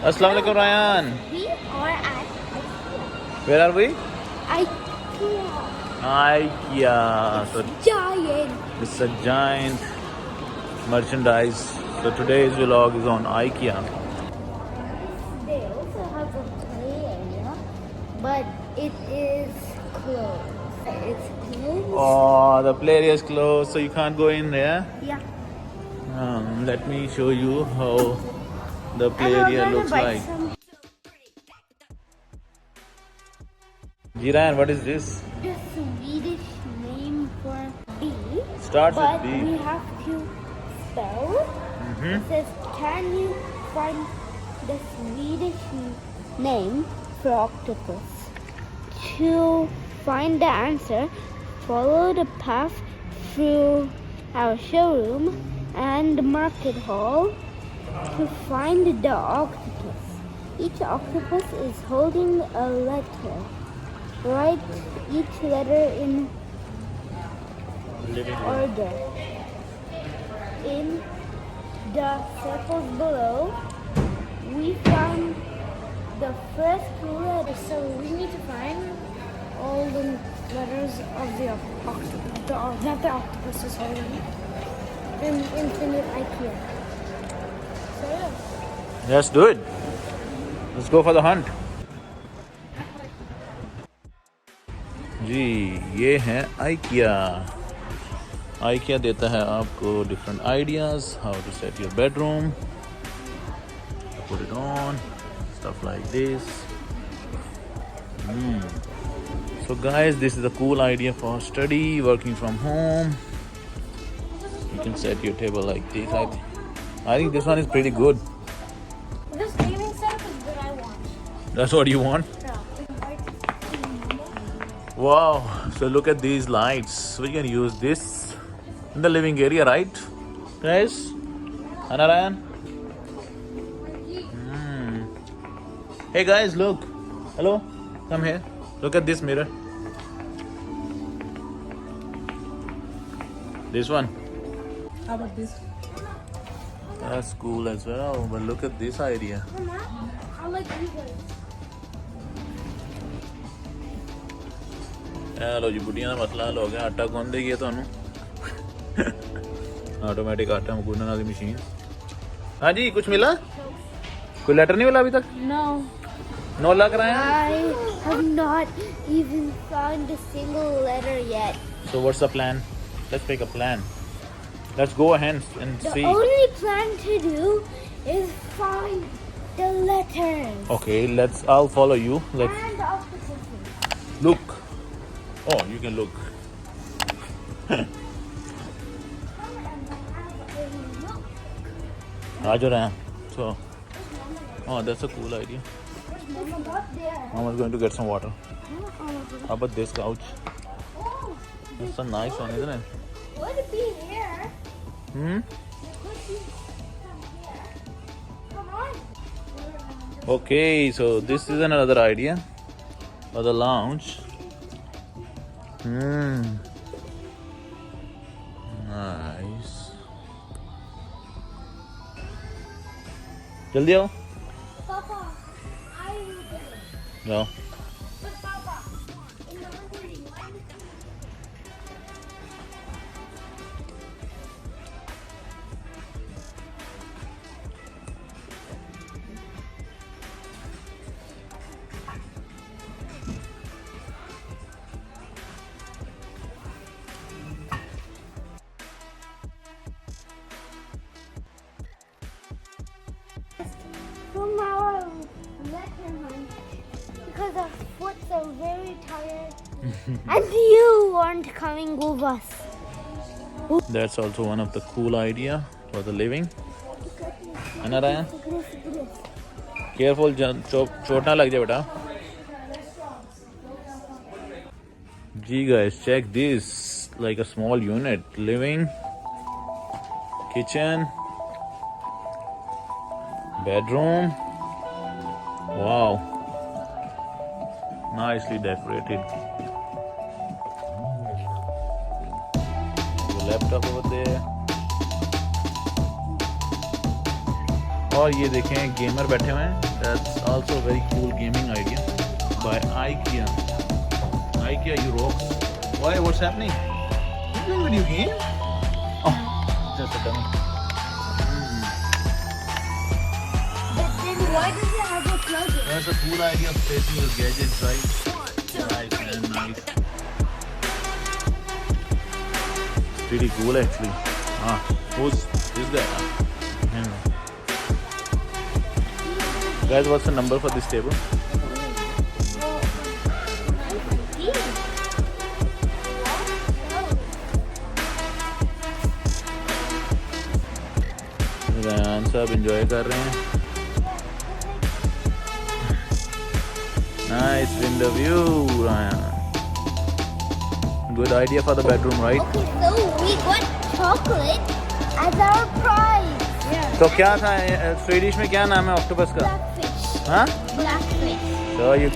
Assalamu alaikum, Ryan. We are at IKEA. Where are we? IKEA. IKEA. So Giant. it's a giant merchandise. So today's vlog is on IKEA. They also have a play area, but it is closed. It's closed. Oh, the play area is closed, so you can't go in there. Yeah. Let me show you how the play area looks like. Ryan, what is this? The Swedish name for bee. Starts But with B. we have to spell. It says, can you find the Swedish name for octopus? To find the answer, follow the path through our showroom and market hall to find the octopus. Each octopus is holding a letter. Write each letter in order. In the circles below, we found the first two letters, so we need to find all the letters of the octopus, not the octopus is holding, in Infinite IKEA. So yeah. Let's do it. Let's go for the hunt. जी ये है IKEA. IKEA देता है आपको different ideas how to set your bedroom, put it on, stuff like this. So guys, this is a cool idea for study, working from home. You can set your table like this. I think this one is pretty good. This gaming setup is what I want. That's what you want? Wow, so look at these lights. We can use this in the living area, right? Guys? Aayan Rayyan? Hey guys, look. Hello? Come here. Look at this mirror. This one. How about this? That's cool as well. But look at this idea. I like you guys. लो जी बुढ़िया का मसला हल हो गया आटा गुन देगी थानू ऑटोमेटिक आटा गुनने वाली मशीन हाँ जी कुछ मिला कोई लेटर नहीं मिला अभी तक No. नो लग रहा है I have not even found a single letter yet. So what's the plan? Let's make a plan. Let's go ahead and The see. only plan to do is find the letters. Okay, I'll follow you. Let's And the octopuses. look. Oh, you can look. Raju Rayyan. So, oh, that's a cool idea. It's not there. Mama's going to get some water. Oh, How about this couch? It's a nice one, isn't it? would it be here? Hmm. Could be here. Come on. Okay, so this is another idea for the lounge. Nice. जल्दी आओ Papa, I will get it. जाओ But Papa, in the morning, from our letter hunt, because our foots are very tired, and you aren't coming with us. That's also one of the cool idea for the living. Aayan Rayyan? Careful, चोट ना लग जाए बेटा. Gee guys, check this, like a small unit, living, kitchen, bedroom. Wow, nicely decorated. Your laptop over there. और ये देखें gamer बैठे हुए हैं. That's also very cool gaming idea by IKEA. IKEA, you rock. Why? What's happening? You playing video game? Oh, just a dummy. But then why does it have a plug-in? That's a cool idea of placing your gadgets, right? Nice, man, nice. Pretty cool actually. Who's this guy? Guys, what's the number for this table? Ryan साहब enjoy कर रहे हैं. Nice window view, Ryan. Good idea for the bedroom, right? Okay, so we got chocolate as our prize. Yeah. तो क्या था Swedish में क्या नाम है ऑक्टोपस का? Blackfish. हाँ? Blackfish. So you